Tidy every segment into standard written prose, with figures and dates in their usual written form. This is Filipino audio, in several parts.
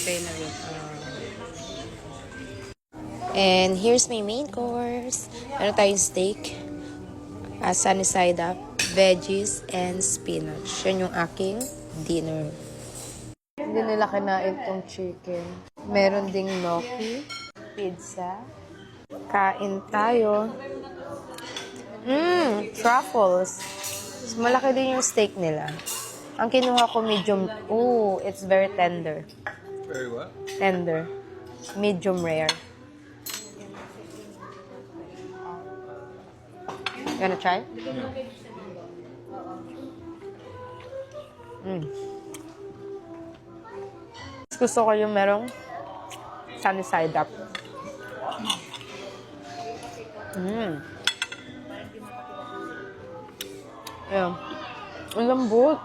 Okay na yun. And here's my main course. Meron tayong steak, sunny side up, veggies, and spinach. Yan yung aking dinner. Hindi nila kinain tong chicken. Meron ding gnocchi, pizza. Kain tayo. Truffles. Malaki din yung steak nila. Ang kinuha ko medium. Ooh, it's very tender. Very what? Tender. Medium rare. You wanna try? Gusto ko yung merong sunny side up. Yeah. Ang lambot.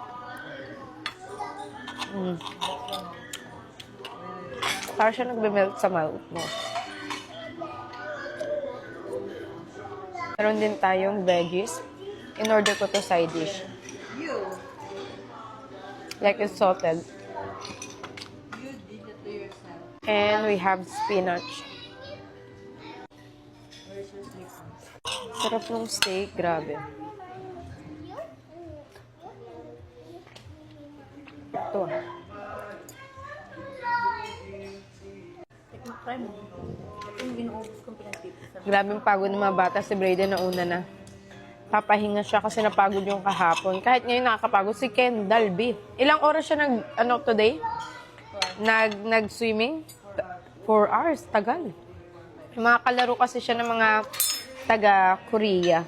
Para siya nagbe-melt sa mouth mo. Meron din tayong veggies. In order ko to side dish. Like it's salted. And we have spinach. Sarap ng steak. Grabe. Ito. Grabing pagod ng mga bata. Si Brayden na una na. Papahinga siya kasi napagod yung kahapon. Kahit ngayon nakakapagod. Si Kendall B. Ilang oras siya today? Nag-swimming? 4 hours. Tagal. Mga kalaro kasi siya ng mga taga-Korea.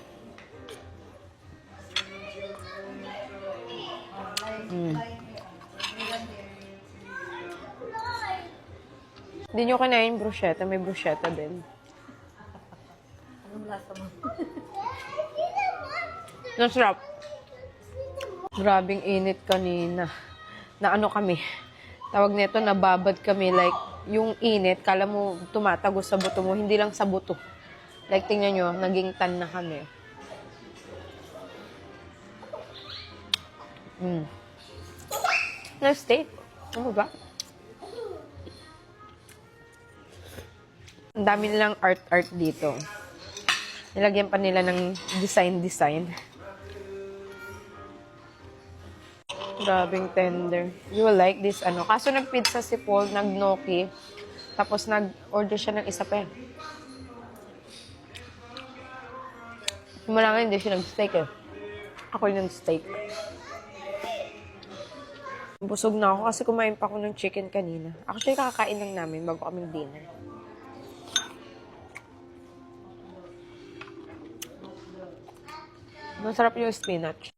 Hindi nyo kinain bruschetta. May bruschetta din. Anong lasa mo? Nasarap. Grabing init kanina. Na ano kami. Tawag nito, nababad kami. Like, yung init, kala mo tumatagos sa buto mo. Hindi lang sa buto. Like, tingnan nyo, naging tan na kami. Nice steak. Ano ba? Ang dami nilang art dito. Nilagyan pa nila ng design. Grabing tender. You will like this, Kaso nag-pizza si Paul, nag-gnocchi. Tapos nag-order siya ng isa pa. Simula nga, hindi siya nag-steak Ako yung nag-steak. Busog na ako kasi kumain pa ako ng chicken kanina. Actually, kakakain lang namin bago kaming dinner. Masarap yung spinach.